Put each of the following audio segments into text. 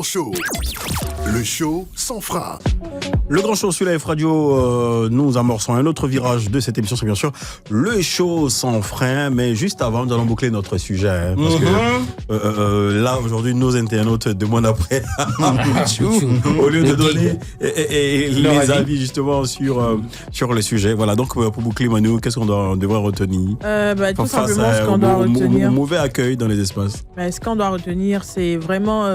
Grand Show. Le show sans frein. Le Grand Show sur la F Radio, nous amorçons un autre virage de cette émission, c'est bien sûr le show sans frein. Mais juste avant, nous allons boucler notre sujet. Parce que là, aujourd'hui, nos internautes demandent après au lieu de donner les avis justement sur le sujet. Voilà, donc pour boucler, Manu, qu'est-ce qu'on devrait retenir tout simplement, ce qu'on doit retenir. Mauvais accueil dans les espaces. Ce qu'on doit retenir, c'est vraiment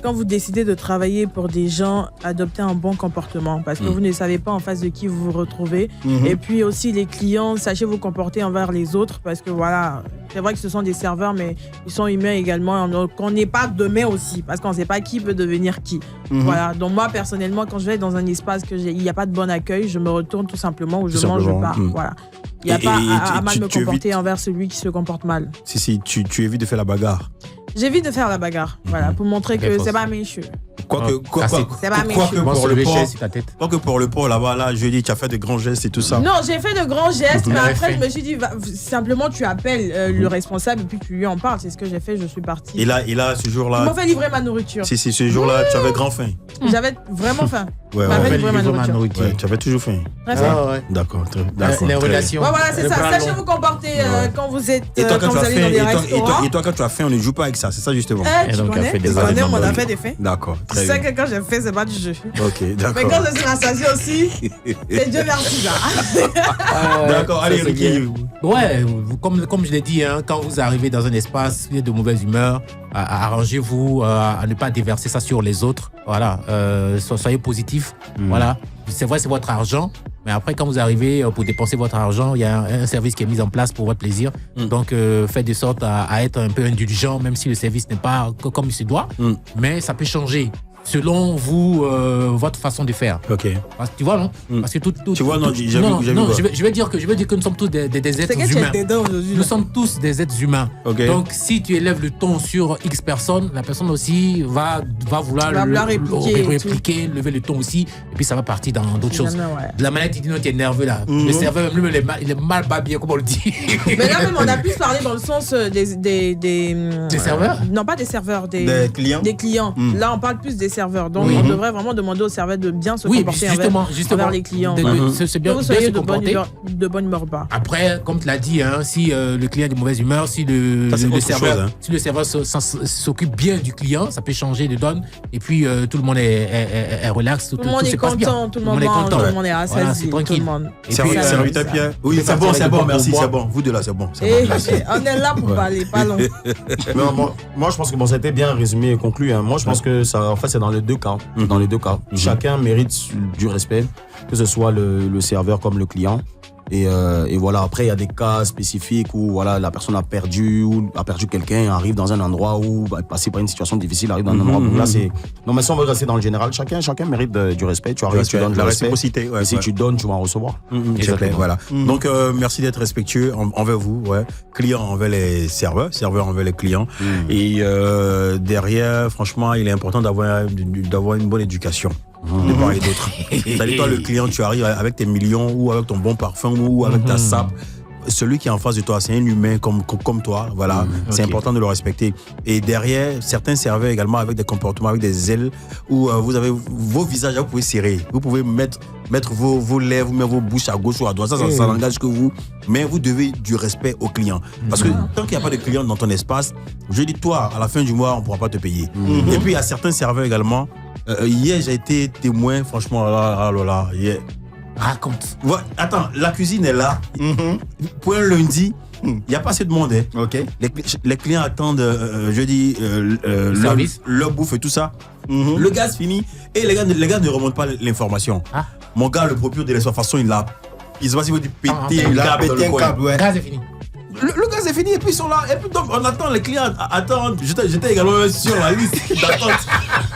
quand vous décidez de travailler pour des gens, adopter un bon comportement. Parce que vous ne savez pas en face de qui vous vous retrouvez. Et puis aussi, les clients, sachez vous comporter envers les autres. Parce que voilà, c'est vrai que ce sont des serveurs, mais ils sont humains également. Donc, on n'est pas demain aussi. Parce qu'on ne sait pas qui peut devenir qui. Voilà. Donc, moi, personnellement, quand je vais dans un espace il n'y a pas de bon accueil, je me retourne tout simplement ou je mange pas. Voilà. Il n'y a pas à mal me comporter envers celui qui se comporte mal. Si, tu évites de faire la bagarre. J'évite de faire la bagarre, voilà, pour montrer que c'est pas méchant. Quoique pour le port là-bas, là, je dis, tu as fait de grands gestes et tout ça. Non, j'ai fait de grands gestes, mais après, je me suis dit, simplement, tu appelles le responsable et puis tu lui en parles. C'est ce que j'ai fait, je suis partie. Et là, ce jour-là. Ils m'ont fait livrer ma nourriture. Si, ce jour-là, tu avais grand faim. J'avais vraiment faim. Ouais, livrer ma nourriture. Ouais, tu avais toujours faim. Très faim. Ouais. D'accord. Les relations. Ouais, voilà, c'est ça. Sachez vous comporter quand vous êtes. Quand vous allez dans des restaurants. Et toi, quand tu as faim, on ne joue pas avec ça. C'est ça, justement. Tu connais, on a fait des faits. D'accord. Tu sais que quand j'ai fait, c'est pas du jeu. Ok, d'accord. Mais quand je suis rassasié aussi, c'est Dieu merci là. D'accord, allez, Ricky. Ouais, comme je l'ai dit, quand vous arrivez dans un espace de mauvaise humeur, arrangez-vous à ne pas déverser ça sur les autres. Voilà, soyez positifs. Voilà, c'est vrai, c'est votre argent. Mais après, quand vous arrivez pour dépenser votre argent, il y a un service qui est mis en place pour votre plaisir. Donc, faites de sorte à être un peu indulgent, même si le service n'est pas comme il se doit. Mais ça peut changer selon vous, votre façon de faire. Ok. Tu vois, non? Parce que tu vois, non, je vais dire que nous sommes tous des êtres humains. Nous sommes tous des êtres humains. Okay. Donc, si tu élèves le ton sur X personnes, la personne aussi va vouloir répliquer, lever le ton aussi, et puis ça va partir dans d'autres choses. La manette, il dit non, tu es nerveux là. Le serveur, même il est mal babillé, comme on le dit. Mais là, même, on a plus parlé dans le sens des serveurs? Non, pas des serveurs, des clients. Des clients. Là, on parle plus des serveurs. Donc, on devrait vraiment demander aux serveurs de bien se comporter envers les clients. C'est bien que vous soyez de bonne humeur ou pas. Après, comme tu l'as dit, si le client est de mauvaise humeur, si le serveur s'occupe bien du client, ça peut changer de donne. Et puis, tout le monde est relax. Tout le monde est content. Tout le monde est rassasié. Voilà, c'est tranquille. Serviteur Pierre. Oui, c'est bon, merci, c'est bon. Vous deux là, c'est bon. On est là pour parler, pas long. Moi, je pense que c'était bien résumé et conclu. Moi, je pense que ça, en fait, c'est dans les deux cas. Dans les deux cas. Chacun mérite du respect, que ce soit le serveur comme le client. Et voilà, après, il y a des cas spécifiques où voilà, la personne a perdu quelqu'un, arrive dans un endroit où passer par une situation difficile, arrive dans un endroit où là, c'est. Non, mais si on veut rester dans le général, chacun mérite du respect. Tu arrives, tu donnes de la réciprocité. Et si tu donnes, tu vas en recevoir. Voilà. Donc, merci d'être respectueux envers vous, clients envers les serveurs envers les clients. Et derrière, franchement, il est important d'avoir une bonne éducation. De part et d'autre. C'est-à-dire, toi, le client, tu arrives avec tes millions ou avec ton bon parfum ou avec ta sape. Celui qui est en face de toi, c'est un humain comme toi. Voilà, c'est important de le respecter. Et derrière, certains serveurs également avec des comportements, avec des ailes où vous avez vos visages, vous pouvez serrer. Vous pouvez mettre vos lèvres, mettre vos bouches à gauche ou à droite. Ça n'engage que vous. Mais vous devez du respect aux clients. Parce que tant qu'il n'y a pas de clients dans ton espace, je dis, toi, à la fin du mois, on ne pourra pas te payer. Et puis, il y a certains serveurs également. Hier, j'ai été témoin, franchement, hier. Raconte. Ouais, attends, la cuisine est là. Pour un lundi, il n'y a pas assez de monde. Les clients attendent, leur bouffe et tout ça. Le gaz finit et les gars ne remontent pas l'information. Mon gars, le propriétaire de l'espace, de toute façon, il se voit si vous dites péter un câble dans le coin. Le gaz est fini. Le gaz est fini et puis ils sont là. Et puis donc on attend, les clients attendent. J'étais également sur la liste d'attente.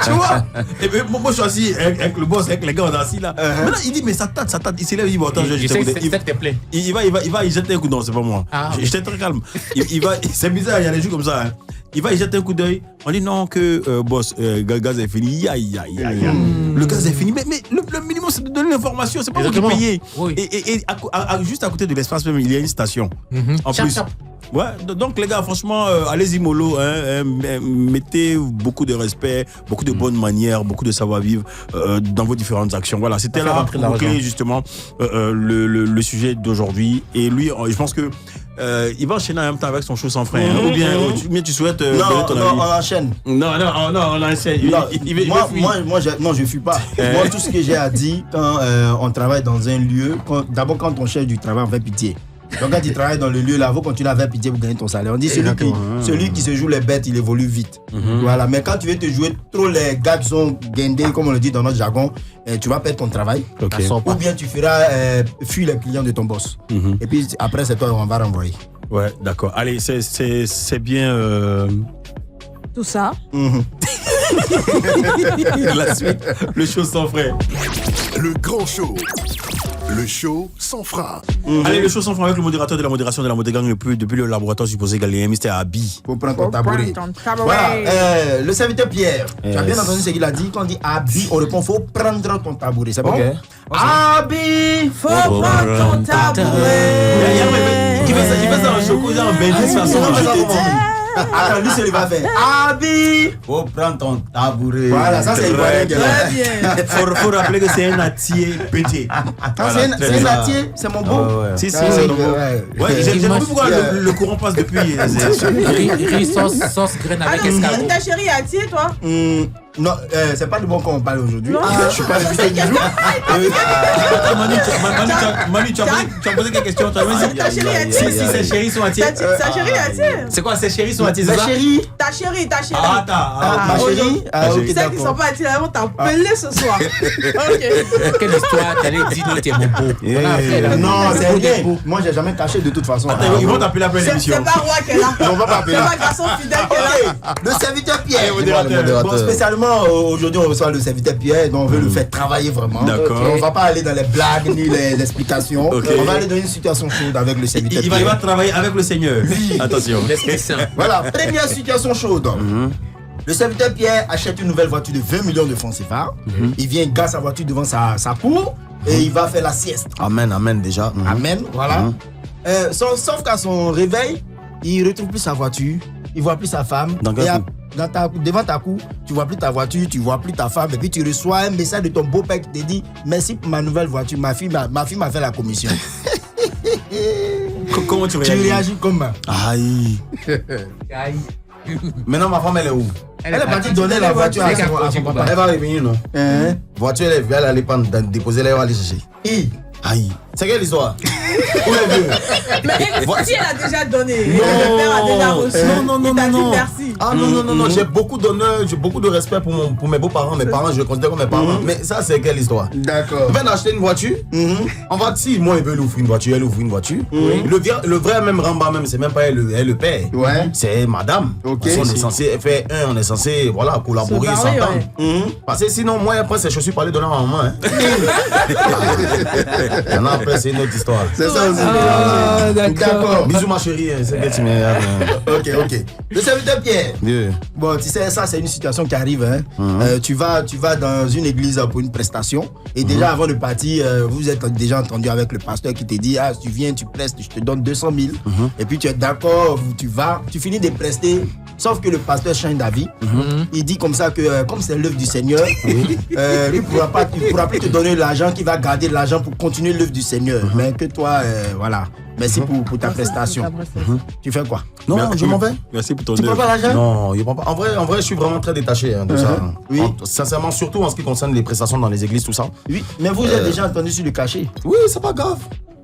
Tu vois? Et puis moi je suis assis avec le boss, avec les gars, on est assis là. Maintenant il dit mais ça tâte. Il s'élève, il dit bon attends, je jette un coup d'œil. Il jette un coup d'œil. Non, c'est pas moi. J'étais très calme. C'est bizarre, il y a des jours comme ça. Il jette un coup d'œil. On dit non que boss, le gaz est fini. Le gaz est fini. Mais le minimum c'est de donner l'information. C'est pas vous qui payez. Et juste à côté de l'espace même, il y a une station. En plus. Ouais, donc les gars, franchement, allez-y mollo, mettez beaucoup de respect, beaucoup de bonnes manières, beaucoup de savoir-vivre dans vos différentes actions. Voilà, c'était là pour boucler justement le sujet d'aujourd'hui. Et lui, je pense que il va enchaîner en même temps avec son show sans frein. Ou bien tu souhaites donner ton avis? On enchaîne. Non, on enchaîne. Moi, je fuis pas. Moi, tout ce que j'ai à dire quand on travaille dans un lieu, d'abord quand on cherche du travail, on fait pitié. Donc quand tu travailles dans le lieu là, il faut continuer à faire pitié pour gagner ton salaire. On dit celui qui se joue les bêtes, il évolue vite. Voilà. Mais quand tu veux te jouer trop les gars qui sont guindés, comme on le dit dans notre jargon, tu vas perdre ton travail. Okay. Ou bien tu feras fuir les clients de ton boss. Et puis après, c'est toi on va renvoyer. Ouais, d'accord. Allez, c'est bien. Tout ça. La suite, le show sans frein. Le grand show. Le show sans frein. Allez, le show sans frein avec le modérateur de la modération de la Modégang depuis le laboratoire supposé Galien, Mr. Abi. Faut prendre ton tabouret. Voilà, le serviteur Pierre, tu as bien entendu ce qu'il a dit. Quand on dit Abi, on répond faut prendre ton tabouret. C'est bon? Abi, faut prendre ton tabouret. Qui fait ça en choco, en bête, attends, lui, c'est lui va faire. Abi, faut prendre ton tabouret. Voilà, ça c'est Très bien. Faut rappeler que c'est un atier pété. C'est un atier, c'est mon beau. Si, c'est mon beau. Ouais, j'ai vu pourquoi le courant passe depuis. Riz sauce graine avec escargot. Ta chérie est atier, toi? Non, c'est pas de bon qu'on parle aujourd'hui. Je suis pas invité du jour. Manu, tu as posé quelle question? Ta chérie est atier. Si, ses chéris sont atiers. Ta chérie est atier. C'est quoi, ses chéris sont atiers? Ma chérie. Ta chérie. Ma chérie. Ok, celles qui sont pas attirées, elles vont t'appeler ce soir. Ok. Quelle histoire? T'allais dire non, t'es mon beau. Non, c'est rien. Moi, j'ai jamais caché de toute façon. Ils vont t'appeler après l'émission. C'est pas Roi qui est là. On va pas appeler. C'est pas garçon fidèle qui est là. Le serviteur Pierre. Modérateur. Bon, spécialement aujourd'hui, on reçoit le serviteur Pierre, donc on veut le faire travailler vraiment. D'accord. On va pas aller dans les blagues ni les explications. On va aller dans une situation chaude avec le serviteur Pierre. Il va travailler avec le Seigneur. Attention. Voilà, première situation chaude. Le serviteur Pierre achète une nouvelle voiture de 20 millions de francs CFA. Il vient, garer sa voiture devant sa cour et il va faire la sieste. Amen déjà. Amen, voilà. Sauf qu'à son réveil, il retrouve plus sa voiture, il voit plus sa femme. Devant ta cour, tu vois plus ta voiture, tu vois plus ta femme, et puis tu reçois un message de ton beau-père qui te dit merci pour ma nouvelle voiture, ma fille m'a fait la commission. Comment tu réagis? Tu réagis comment? Aïe. Maintenant, ma femme, elle est où? Elle est partie donner la voiture à son papa. Elle va revenir, non? Voiture, elle va aller déposer, elle va aller chercher. Aïe. C'est quelle histoire? Mais si elle a déjà donné, non, le père a déjà reçu. Non. Il t'a dit merci. Ah non, j'ai beaucoup d'honneur, j'ai beaucoup de respect pour mes beaux-parents. Mes parents, je les considère comme mes parents. Mais ça, c'est quelle histoire? D'accord. On vient d'acheter une voiture. On va si moi, il veut lui ouvrir une voiture, elle ouvre une voiture. Le vrai même Ramba, même, c'est même pas elle le père. Ouais. C'est madame. Okay. On est censé faire on est censé collaborer, s'entendre. Parce que sinon, moi, après, ces chaussures, parler de leur maman. Maintenant, après, c'est une autre histoire. C'est ça aussi. D'accord. Bisous, ma chérie. Ok. Le serviteur Pierre. Dieu. Bon, tu sais, ça, c'est une situation qui arrive. Tu vas dans une église pour une prestation. Et déjà, avant de partir, vous êtes déjà entendu avec le pasteur qui te dit si tu viens, tu prestes, je te donne 200 000. Et puis, tu es d'accord, tu finis de prester. Sauf que le pasteur change d'avis. Il dit comme ça que, comme c'est l'œuvre du Seigneur, il ne pourra plus te donner l'argent, qui va garder l'argent pour continuer l'œuvre du Seigneur. Mais que toi, voilà. Merci pour ta prestation. Tu fais quoi? Non, je m'en vais. Merci pour ton Tu prends pas l'argent? Non, il prend pas. En vrai, je suis vraiment très détaché de ça. Oui. Sincèrement, surtout en ce qui concerne les prestations dans les églises, tout ça. Oui, mais vous êtes déjà entendu sur le cachet. Oui, c'est pas grave.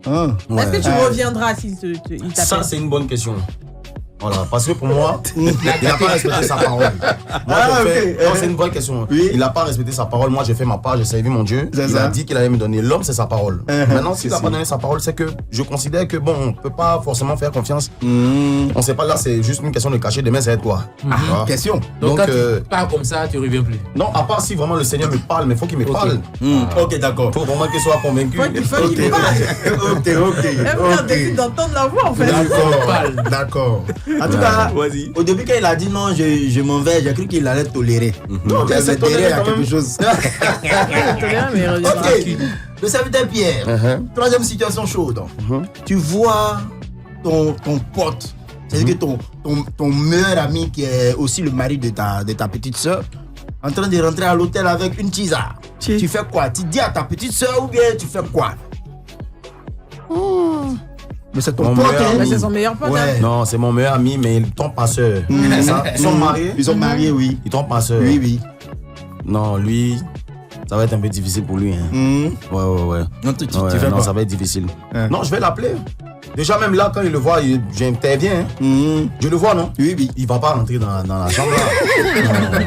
Est-ce que tu reviendras s'il t'appelle? Ça, c'est une bonne question. Voilà, parce que pour moi, il n'a pas respecté sa parole. C'est une vraie question. Oui. Il n'a pas respecté sa parole. Moi, j'ai fait ma part, j'ai servi mon Dieu. Il a dit qu'il allait me donner. L'homme, c'est sa parole. Maintenant, s'il n'a pas donné sa parole, c'est que je considère que, on ne peut pas forcément faire confiance. On ne sait pas, là, c'est juste une question de cacher. Demain, ça va être quoi? Question. Donc, quand tu parles comme ça, tu ne reviens plus. Non, à part si vraiment le Seigneur me parle, mais il faut qu'il me parle. Ok, d'accord. Il faut vraiment qu'il soit convaincu. Faut qu'il parle. Ok. Elle décide d'entendre la voix en fait. D'accord. En tout cas, au début, quand il a dit non, je m'en vais, j'ai cru qu'il allait tolérer. Non, mais c'est toléré à quelque chose. Ok, le serviteur Pierre, troisième situation chaude. Tu vois ton pote C'est-à-dire que ton meilleur ami, qui est aussi le mari de ta petite soeur, en train de rentrer à l'hôtel avec une tisa. Tu fais quoi? Tu dis à ta petite soeur ou bien tu fais quoi? Mais c'est ton Mon pote, meilleur hein? Mais ami. c'est son meilleur pote. Ouais. hein. Non, c'est mon meilleur ami, mais il tombe pas sœur. Ils sont mariés. Ils sont mariés, oui. Il tombe pas sœur. Oui, oui. Non, lui, ça va être un peu difficile pour lui. Hein. Ouais. Non, tu Ouais, fais non, quoi? ça va être difficile. Hein. Non, je vais l'appeler. Déjà, même là, quand il le voit, j'interviens. Hein. Je le vois, non? Oui. Il va pas rentrer dans la chambre là.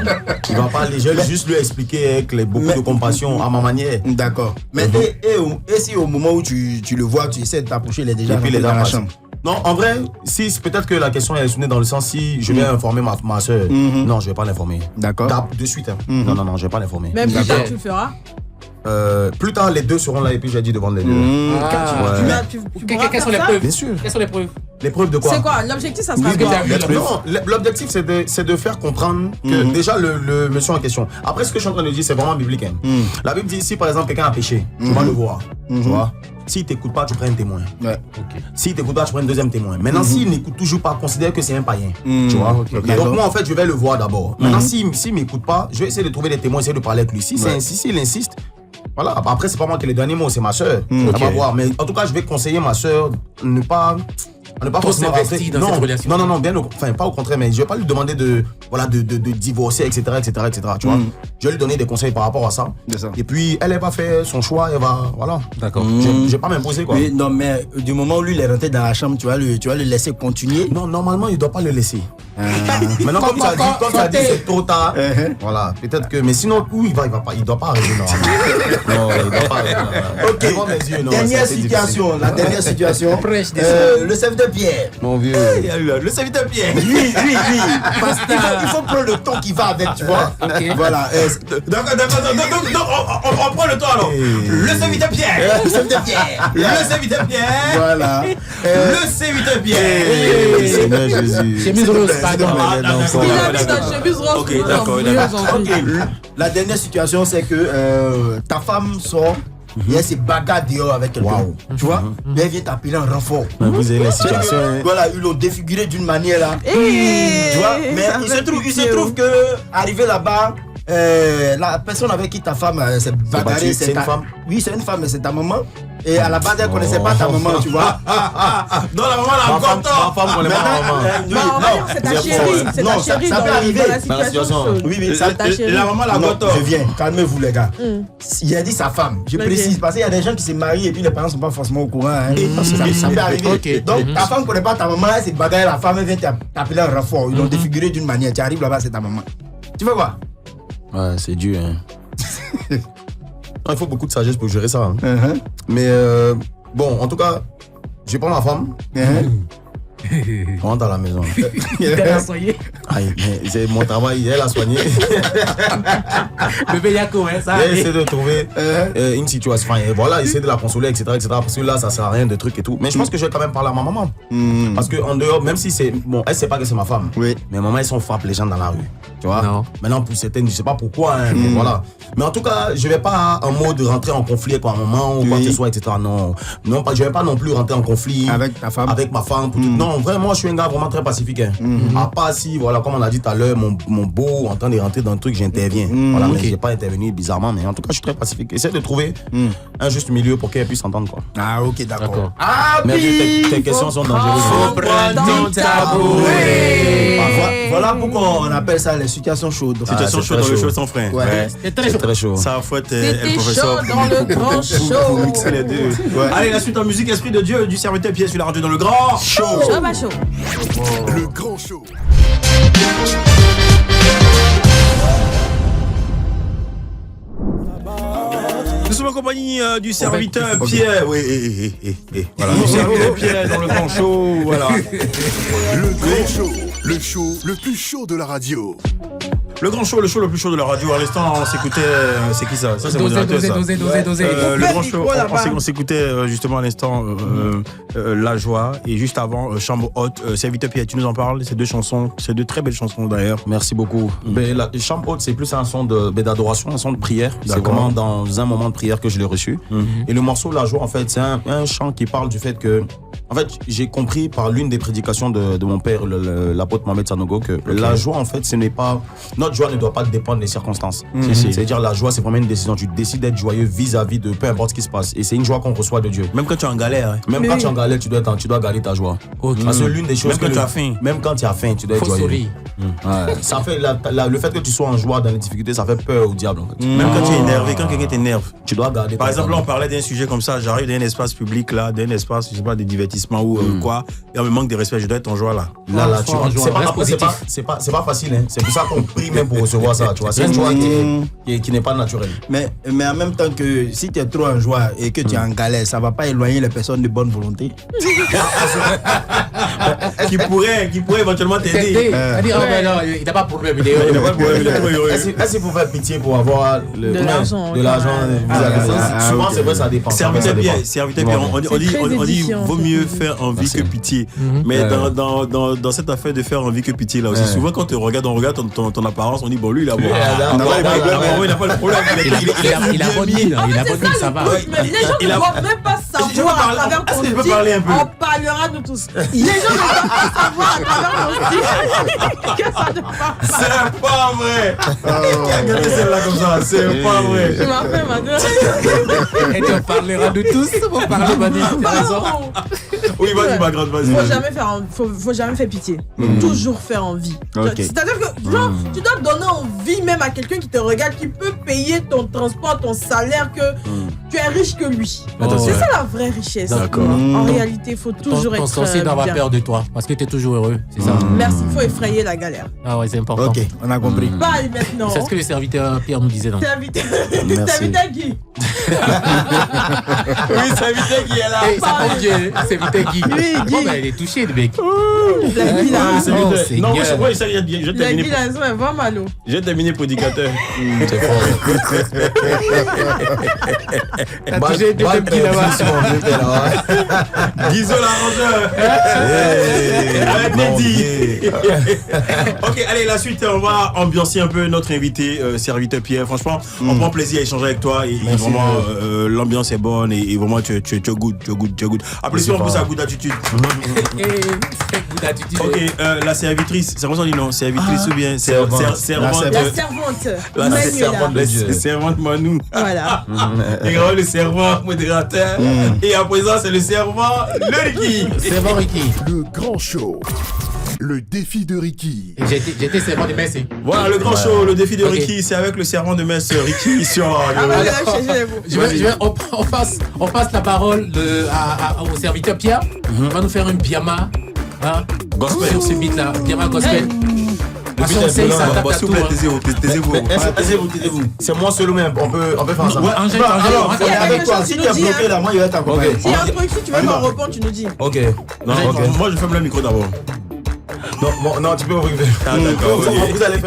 Non. Il va pas aller. Je vais juste lui expliquer avec beaucoup de compassion à ma manière. D'accord. Mais et si au moment où tu le vois, tu essaies de t'approcher, il est déjà Et puis rentré les dans dames la passent. chambre. Non, en vrai, si peut-être que la question est tournée dans le sens si je vais informer ma soeur. Non, je vais pas l'informer. D'accord. De suite. Hein. Non, je vais pas l'informer. Même plus D'accord. tard, tu le feras. Plus tard, les deux seront là et puis j'ai dit devant les deux. Ah. Tu Quelles pourras sont faire les ça. preuves? Bien sûr. Quelles sont les preuves? Les preuves de quoi? C'est quoi? L'objectif, ça sera Oui, que quoi? t'as vu. Non, l'objectif c'est de faire comprendre que déjà le monsieur en question. Après, ce que je suis en train de dire, c'est vraiment biblique. Hein. La Bible dit si par exemple quelqu'un a péché, tu vas le voir. Tu vois? S'il t'écoute pas, tu prends un témoin. Ouais. S'il t'écoute pas, tu prends un deuxième témoin. Maintenant, s'il n'écoute toujours pas, considère que c'est un païen. Tu vois? Et donc moi en fait, je vais le voir d'abord. Maintenant, s'il m'écoute pas, je vais essayer de trouver des témoins, essayer de parler avec lui. S'il insiste. Voilà, après c'est pas moi qui ai le dernier mot, c'est ma soeur. Elle va voir. Mais en tout cas, je vais conseiller ma soeur ne pas forcément s'investir dans cette relation. Non, bien enfin pas au contraire, mais je vais pas lui demander de divorcer, etc. Tu vois. Je vais lui donner des conseils par rapport à ça. C'est ça. Et puis elle va faire son choix, elle va voilà. D'accord. Je vais pas m'imposer quoi. Oui, non, mais du moment où lui il est rentré dans la chambre, tu vas le laisser continuer. Non, normalement, il doit pas le laisser. Maintenant, comme tu as dit, c'est trop tard. Voilà, peut-être que. Mais sinon, où il va pas. Il doit pas arriver normalement. Non, il doit pas arriver. Ok. Devant mes yeux, non, Dernière c'est assez situation, difficile. la dernière situation. Prêche des Le serviteur Pierre. Mon vieux. Le serviteur Pierre. Oui. Parce qu'il faut prendre le temps qui va avec, tu vois. Voilà. D'accord. On prend le temps alors. Le serviteur Pierre. Le serviteur Pierre. Le serviteur Pierre. Voilà. Le serviteur Pierre. Seigneur Jésus. Chemise rose, pardon. Il a mis sa chemise rose. Ok, d'accord. La dernière situation, c'est que ta femme sort et elle se bagarre dehors avec quelqu'un. Tu vois? Et elle vient t'appeler en renfort. Vous avez la situation. Voilà, ils l'ont défiguré d'une manière là. Tu vois? Mais il se trouve que arrivé là-bas, la personne avec qui ta femme s'est bagarrée, c'est une femme? Oui, c'est une femme, mais c'est ta maman. Et à la base, elle ne connaissait pas ta maman, tu vois. Dans la maman, là, Ma femme connaît pas ma maman. On va dire que c'est ta chérie. C'est ta Non, ça chérie peut arriver dans la situation chaude. Oui, C'est ta chérie. La maman, la Non, goto. je viens, calmez-vous les gars. Il a dit sa femme, je précise, parce qu'il y a des gens qui se marient et puis les parents ne sont pas forcément au courant. Hein. Ça peut arriver. Ok. Donc ta femme ne connaît pas ta maman, elle s'est bagarre, la femme elle vient t'appeler en renfort. Ils l'ont défiguré d'une manière. Tu arrives là-bas, c'est ta maman. Tu fais quoi? Ouais, c'est dur. Hein. Non, il faut beaucoup de sagesse pour gérer ça. Hein. Mais bon, en tout cas, je prends ma femme. On rentre à la maison. Aïe, mais c'est mon travail, elle a soigné. Bébé Yako, hein, ça. Elle essaie de trouver une situation. Enfin, voilà, essayer de la consoler, etc., Parce que là, ça sert à rien de trucs et tout. Mais je pense que je vais quand même parler à ma maman. Parce que en dehors, même si c'est. Bon, elle sait pas que c'est ma femme. Oui. Mais maman, elles sont frappe les gens dans la rue. Tu vois? Non. Maintenant, pour certaines, je sais pas pourquoi, hein, mais voilà. Mais en tout cas, je vais pas en mode rentrer en conflit avec ma maman ou quoi que ce soit, etc. Non, je vais pas non plus rentrer en conflit Avec ta femme. avec ma femme. Pour tout. Non, vraiment, je suis un gars vraiment très pacifique. Hein. À part si, voilà, comme on a dit tout à l'heure, mon beau en train de rentrer dans le truc, j'interviens. Voilà, mais j'ai pas intervenu bizarrement, mais en tout cas, je suis très pacifique. Essaie de trouver un juste milieu pour qu'elle puisse s'entendre, quoi. Ah, ok, d'accord. D'accord. Ah, Mais tes questions sont dangereuses. Ton tabouret. Voilà pourquoi on appelle ça les situations chaudes. Situation c'est chaude très dans le chaud. show sans frein. Ouais. C'est très C'est chaud. très chaud. Ça fouette C'était le professeur. chaud dans le grand show. Mixer les deux. Allez, la suite en musique, Esprit de Dieu, du serviteur Pierre sur la radio dans le grand show. Chaud, bah chaud. Le grand show. Nous sommes en compagnie du serviteur Pierre. Oui, voilà. Du serviteur Pierre dans le grand show. Voilà. Le grand show. Le show le plus chaud de la radio. Le grand show, le show le plus chaud de la radio. À l'instant, on s'écoutait. C'est qui ça? Ça, c'est modérateur, ça. Dosé. Le grand show, on s'écoutait justement à l'instant La Joie. Et juste avant, Chambre Haute. Serviteur Pierre, tu nous en parles? Ces deux chansons, ces deux très belles chansons d'ailleurs. Merci beaucoup. La Chambre Haute, c'est plus un son d'adoration, un son de prière. C'est vraiment dans un moment de prière que je l'ai reçu. Et le morceau La Joie, en fait, c'est un chant qui parle du fait que. En fait, j'ai compris par l'une des prédications de mon père, l'apôtre Mohamed Sanogo, que la joie, en fait, ce n'est pas. Notre joie ne doit pas dépendre des circonstances. C'est-à-dire, la joie, c'est vraiment une décision. Tu décides d'être joyeux vis-à-vis de peu importe ce qui se passe. Et c'est une joie qu'on reçoit de Dieu. Même quand tu es en galère. Hein. Même quand tu es en galère, tu dois garder ta joie. Parce que l'une des choses. Même quand tu as faim. Même quand tu as faim, tu dois être joyeux. Ça fait le fait que tu sois en joie dans les difficultés, ça fait peur au diable. En fait. Même quand tu es énervé, quand quelqu'un t'énerve, tu dois garder. Par exemple, là, on parlait d'un sujet comme ça. J'arrive dans un espace public, là, d'un espace, je sais pas, de divertissement ou quoi. Et on me manque de respect, je dois être en joie là. Là, tu vois. C'est pas facile. Hein. C'est pour ça qu'on prie même pour recevoir ça. Tu vois, c'est une joie qui n'est pas naturelle. Mais en même temps que si tu es trop en joie et que tu es en galère, ça va pas éloigner les personnes de bonne volonté. qui pourrait éventuellement t'aider. Il n'a pas de problème. Est-ce qu'il faut faire pitié pour avoir de l'argent? Souvent, c'est vrai, ça dépend. Serviteur Pierre, on dit vaut mieux faire envie que pitié. Mais dans cette affaire de faire envie que pitié là aussi, souvent quand on regarde ton apparence, on dit bon lui il a bon. Il n'a pas de problème. Il a bonne mine, ça va. Les gens ne vont même pas savoir à travers ton style. On parlera de tous. Les gens ne vont pas savoir à travers ton style que ça ne va pas. C'est pas vrai. Qui a gagné celle-là comme ça? C'est pas vrai. Tu m'as fait maintenant. Et tu parleras de tous. On parler Mani. Oui, vas-y ma grande, vas-y. Faut jamais faire pitié. Toujours faire envie. C'est-à-dire que genre, tu dois donner envie même à quelqu'un qui te regarde, qui peut payer ton transport, ton salaire, que tu es riche que lui. C'est ça la vraie richesse. En réalité, il faut toujours être ton censé d'avoir peur de toi parce que tu es toujours heureux. C'est ça. Merci, il faut effrayer la galère. Ah ouais, c'est important. Ok, on a compris. Pas maintenant. C'est ce que le serviteur Pierre nous disait. Serviteur Guy. Oui, serviteur Guy est là. Serviteur Guy. Guy. Il est touché, le mec. La Guy là. Non, oui, ça y est, je La Guy là, elle va mal. J'ai terminé prédicateur. C'est fort. T'as touché des mêmes Guy là-bas. Guizot l'arrangeur. Ok, allez, la suite, on va ambiancer un peu notre invité, serviteur Pierre. Franchement, on prend plaisir à échanger avec toi et vraiment, l'ambiance est bonne et vraiment, tu es good. Applaudissements pour sa good attitude. Ok, la servitrice, c'est comment on dit non? Servitrice ou bien servante? La servante. La servante de Dieu. Servante Manou. Voilà. Et vraiment le servant modérateur. Et à présent, c'est le servant, le Ricky. Servant Ricky. Le grand show. Le défi de Ricky. J'étais servant de Messi. Voilà, le grand show, le défi de Ricky, c'est avec le servant de messe Ricky sur on passe la parole au serviteur Pierre. Il va nous faire une pyjama. Gospel sur ce beat là. Pyjama gospel. Taisez-vous. C'est moi seul même. On peut faire ça. Alors, avec toi, si tu es bloqué là, moi, il va t'accompagner. S'il y a un truc, si tu veux m'en répondre, tu nous dis. Ok. Moi, je ferme le micro d'abord. Non, tu peux ouvrir.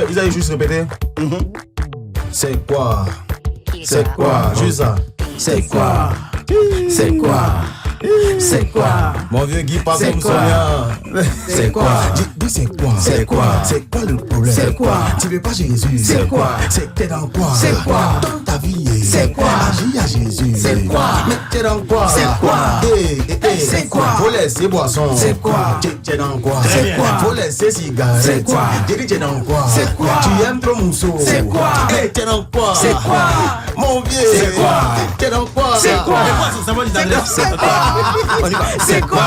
Vous allez juste répéter. C'est quoi? Juste ça. C'est quoi? Mon vieux Guy, pas comme Sonia. C'est quoi? Dis c'est quoi? C'est quoi le problème? C'est quoi? Tu veux pas Jésus? C'est quoi? C'est t'es dans quoi? C'est quoi? Dans ta vie. C'est quoi? Agis à Jésus. C'est quoi? Mais t'es dans quoi? C'est quoi? C'est quoi? Faut laisser boisson. C'est quoi? T'es dans quoi? C'est quoi? Faut laisser cigarette. C'est quoi? T'es dans quoi? C'est quoi? Tu aimes trop mousseau. C'est quoi? T'es dans quoi? C'est quoi? Mon vieux. C'est quoi? T'es dans quoi? C'est quoi? C'est quoi? On y va. C'est quoi?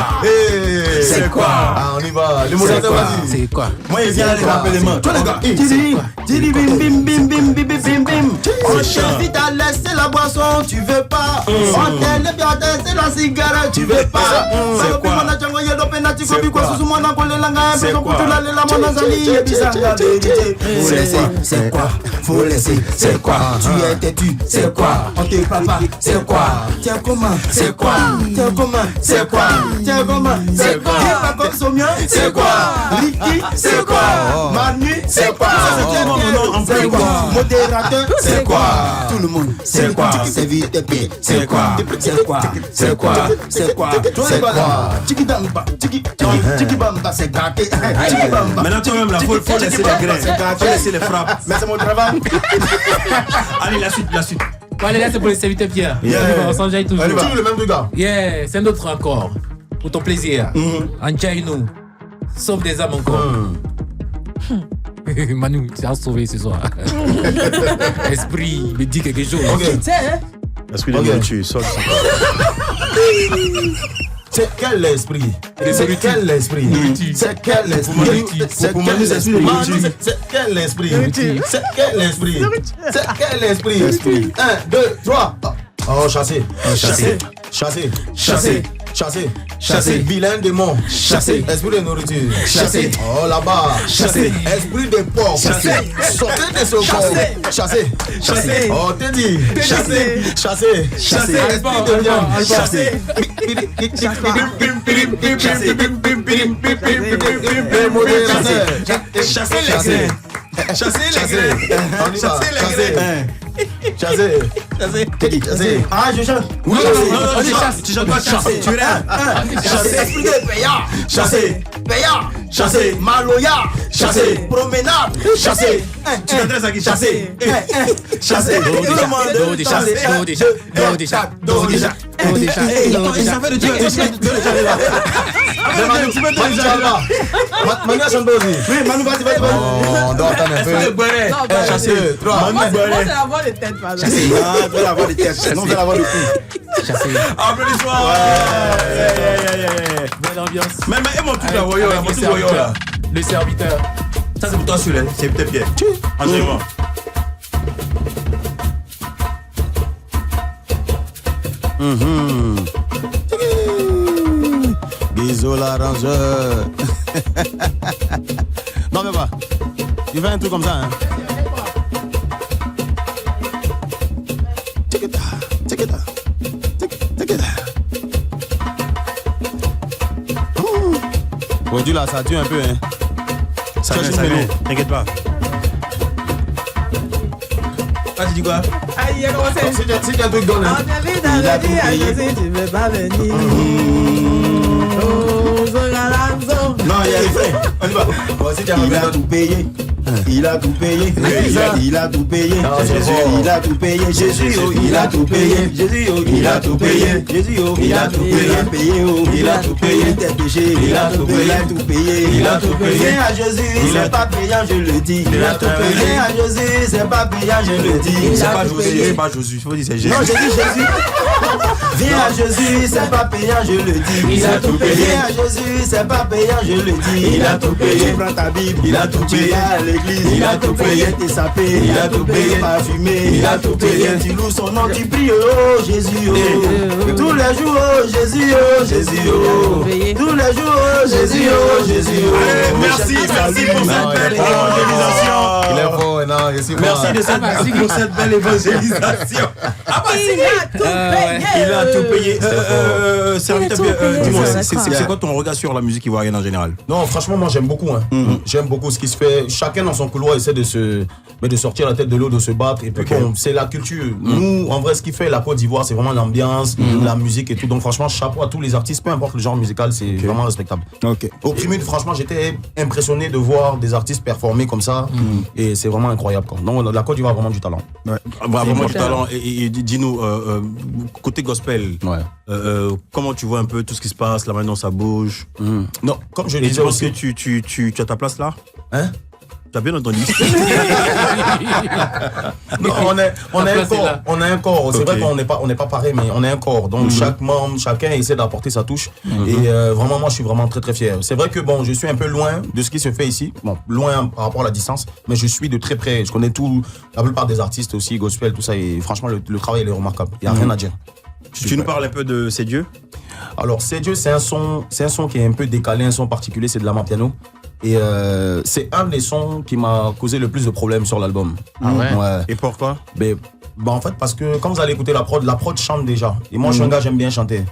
C'est quoi? Ah, on y va. Le modérateur, vas-y. C'est quoi? Moi, il vient aller rappeler les mains. Toi, les gars. Didi bim bim bim bim bim bim bim. On t'invite à laisser la boisson, tu veux pas. On t'aime bien laisser la cigarette, tu veux pas. C'est quoi? C'est quoi? Faut laisser. C'est quoi? Tu es têtu. C'est quoi? On te parle pas. C'est quoi? Tiens comment? C'est quoi? Tiens comment? C'est quoi? Tiens comment? C'est quoi? Comme Somia? C'est quoi? Ricky? C'est quoi? Manu? C'est quoi? C'est quoi? Modérateur, c'est quoi? Tout le monde, c'est quoi? C'est vite de pied, c'est quoi? C'est quoi? C'est quoi? C'est quoi? C'est quoi? Tiki bamba, tiki bamba, c'est gâté. Tiki bamba. Maintenant, toi-même, là, faut laisser les grains. Faut laisser les frappes. Mais c'est mon travail. Allez, la suite. Bon, allez, là, c'est pour les serviteurs Pierre. On s'enjaille toujours. Tu le même truc, gars. Yeah, c'est un autre encore. Pour ton plaisir. Anjaïnou. Sauve des âmes encore. Manu, tu as sauvé ce soir. Esprit, me dit quelque chose. Ok. Esprit de nourriture, sol. C'est quel esprit? C'est quel esprit? C'est quel esprit? C'est quel esprit? C'est quel esprit? C'est quel esprit? C'est quel esprit? 1, 2, 3. Oh, chasser. Chasser. Vilain démon. Chasser. Esprit de nourriture. Chasser. Oh, là-bas. Chasser. Esprit de porc. Chasser. Sortez de ce corps. Chasser. Oh, t'es dit. Chasser. Esprit de viande. Chasser. Chasser les grains. Ah, je chante. Oui, non, tu chantes pas, chasser. Tu es Chasser. Esprit de payard. Chasser. Payard. Chasser. Maloya. Chasser. Promenade. Chasser. Tu t'adresses à qui? Chasser. Chasser. Tout le monde. Il savait de Dieu. Manu a chanté aussi. Oui, Manu, vas-y. On doit attendre un peu. Chasser. 3. Moi, c'est la voix de tête, pardon. Ah, tu vas l'avoir des têtes. Non, tu vas l'avoir le cou. Applaudissements. Bonne ambiance. Mais mon truc là, voyons là, mon truc voyons là. Le serviteur. Ça c'est pour toi celui-là, c'est peut-être bien. Enchaînement. Bisous l'arrangeur. Non mais va. Tu fais un truc comme ça hein. Check it out. Aujourd'hui là ça tue un peu hein. Ça vient, t'inquiète pas. Ah, tu dis quoi? Aïe, il a commencé. Si tu as un truc donne hein. On avait dit à José, tu veux pas venir. Oh, Zogalanzo. Non, il y a les frais. On y va. Bon, si tu as Il a tout payé. Il a tout payé. Il a tout payé. Jésus, il a tout payé. Jésus, oh, il a tout payé. Jésus, oh, il a tout payé. Jésus, oh, il a tout payé. Oh, il a tout payé. Tes péchés, il a tout payé. Il a tout payé. Il a tout payé. Viens à Jésus, c'est pas payant, je le dis. Il a tout payé. Viens à Jésus, c'est pas payant, je le dis. C'est pas Josué, c'est pas Josué, il faut dire c'est Jésus. Non, j'ai dit Jésus. Viens à Jésus, c'est pas payant, je le dis. Il a tout payé. Viens à Jésus, c'est pas payant, je le dis. Il a tout payé. Tu prends ta Bible, il a tout payé. Tu vas à l'église, il a tout payé. T'es sapé, il a tout payé. Parfumé, il a tout payé. Tu loues son nom, tu pries, oh Jésus, oh. Tous les jours, oh Jésus, oh Jésus, oh. Tous les jours, oh Jésus, oh Jésus, oh. Merci pour cette belle évangélisation. Il est fort, non, je suis Merci pour cette belle évangélisation. Ah bah il a tout payé. Serviteur, dis-moi, c'est quoi ton regard sur la musique ivoirienne en général? Non, franchement, moi j'aime beaucoup. Hein. J'aime beaucoup ce qui se fait. Chacun dans son couloir essaie de sortir la tête de l'eau, de se battre. Et puis bon, c'est la culture. Nous, en vrai, ce qui fait la Côte d'Ivoire, c'est vraiment l'ambiance, la musique et tout. Donc franchement, chapeau à tous les artistes, peu importe le genre musical, c'est vraiment respectable. Au Primide, franchement, j'étais impressionné de voir des artistes performer comme ça. Et c'est vraiment incroyable. Quoi. Donc la Côte d'Ivoire a vraiment du talent. Vraiment du talent. Et dis-nous, côté gospel, comment tu vois un peu tout ce qui se passe là maintenant, ça bouge? Non, comme je et disais tu penses aussi. que tu as ta place là? Hein? T'as bien entendu? Non, on a un corps. C'est vrai qu'on n'est pas pareil, mais on est un corps. Donc chaque membre, chacun essaie d'apporter sa touche. Et vraiment, moi, je suis vraiment très très fier. C'est vrai que bon, je suis un peu loin de ce qui se fait ici. Bon, loin par rapport à la distance, mais je suis de très près. Je connais la plupart des artistes aussi, gospel, tout ça. Et franchement, le travail il est remarquable. Il n'y a rien à dire. Tu nous parles un peu de C'est Dieu? Alors, C'est Dieu, c'est un son qui est un peu décalé, un son particulier, c'est de l'amapiano. Et c'est un des sons qui m'a causé le plus de problèmes sur l'album. Ah ouais. Et pourquoi? Mais, bah en fait, parce que quand vous allez écouter la prod chante déjà. Et moi, je suis un gars, j'aime bien chanter.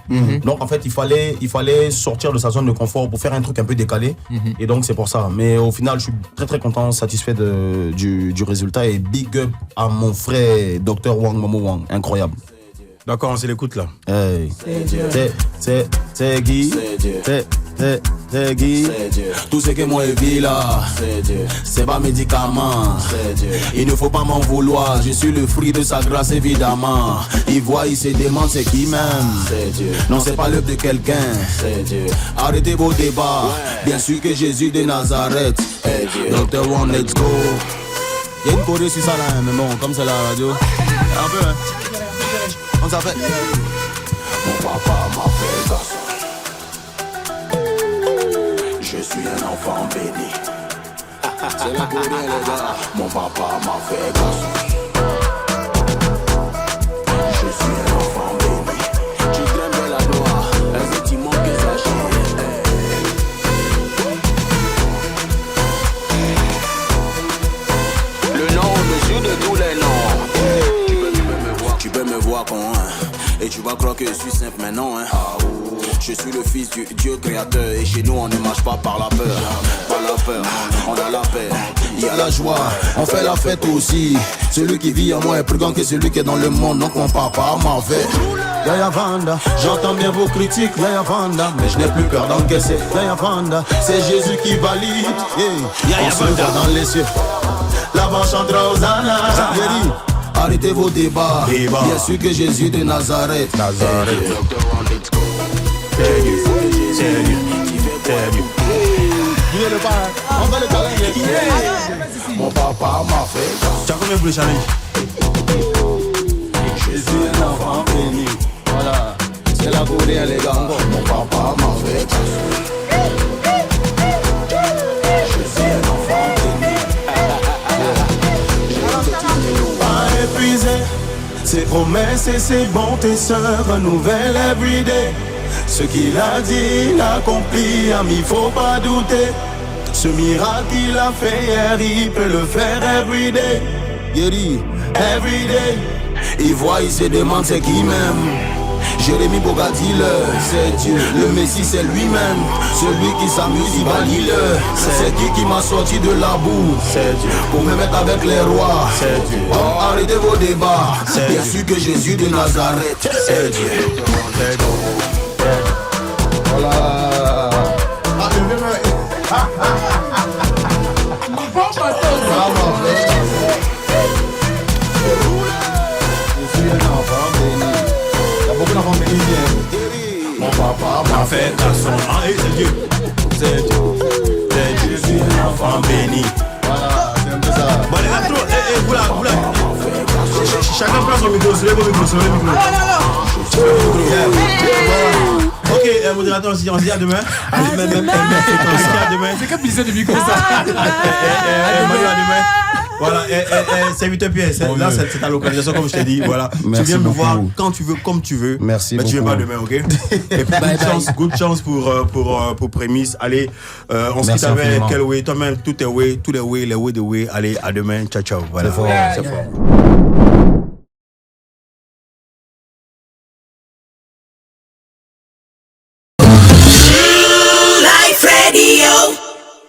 Donc, en fait, il fallait sortir de sa zone de confort pour faire un truc un peu décalé. Et donc, c'est pour ça. Mais au final, je suis très, très content, satisfait du résultat. Et big up à mon frère, Dr. Wang, Momo Wang. Incroyable. D'accord, on se l'écoute là. Hey. C'est Guy. C'est Guy. Tout ce que moi vis là, c'est pas médicament. Il ne faut pas m'en vouloir, je suis le fruit de sa grâce évidemment. Il voit, il se demande c'est qui même. Non, c'est pas l'œuvre de quelqu'un. Arrêtez vos débats. Bien sûr que Jésus de Nazareth. Dr. One, let's go. Il y a une choré sur ça là, mais bon, comme c'est la radio. Un peu, hein. On s'appelle. Mon papa m'a fait garçon. Je suis un enfant béni. C'est la choré, les gars. Mon papa m'a fait garçon. Je suis un enfant béni. Tu grimpes la gloire. Effectivement que ça change. Le nom au-dessus de tous les noms. Tu peux me voir con, hein. Et tu vas croire que je suis simple maintenant, hein. Je suis le fils du Dieu créateur. Et chez nous on ne marche pas par la peur. Par la peur, on a la paix. Il y a la joie, on fait la fête aussi. Celui qui vit en moi est plus grand que celui qui est dans le monde. Donc mon papa m'a fait. Yaya Vanda, j'entends bien vos critiques, Yaya Vanda, mais je n'ai plus peur d'encaisser. Yaya Vanda, c'est Jésus qui valide. On se voit dans les cieux. Là-bas chantera Hosanna. Arrêtez vos débats. Bien sûr que Jésus de Nazareth. Mon papa m'a fait. Tu as combien pour le challenge? Je suis un enfant béni. Voilà, c'est la bourrière les gars. Mon papa m'a fait. Je suis un enfant béni. Pas épuisé. Ses promesses et ses bontés se renouvellent everyday. Ce qu'il a dit, il accomplit, ami, faut pas douter. Ce miracle qu'il a fait hier, il peut le faire everyday. Guéri, everyday. Il voit, il se demande c'est qui même. Jérémie Bogadile, c'est Dieu. Le Messie c'est lui-même. Celui qui s'amuse, il valide. C'est qui m'a sorti de la boue. C'est Dieu. Pour me mettre avec les rois. C'est Dieu. Oh, arrêtez vos débats. Bien sûr que Jésus de Nazareth, c'est Dieu. Voilà. Je suis un enfant béni. Il y a beaucoup d'enfants bénis. Mon papa m'a fait garçon. Ah, c'est Dieu. C'est Dieu. C'est Dieu. Je suis un enfant béni. Voilà, c'est un peu ça. Bon, les gars, vous là. Chacun prend son micro, soulève vos micros, soulève le micro. Ok, modérateur, on se dit à demain. À demain. C'est comme pisser du micro ça. Manu, à demain. Voilà, c'est 8h pièces. Là, c'est ta localisation, comme je t'ai dit. Voilà. Tu viens me voir quand tu veux, comme tu veux. Merci mais beaucoup. tu viens pas demain, ok? Et puis, good chance pour Prémisse. Allez, on se quitte avec quel way. Toi-même, tout est way, tous les way, les way de way. Allez, à demain. Ciao, ciao. Voilà. C'est fort.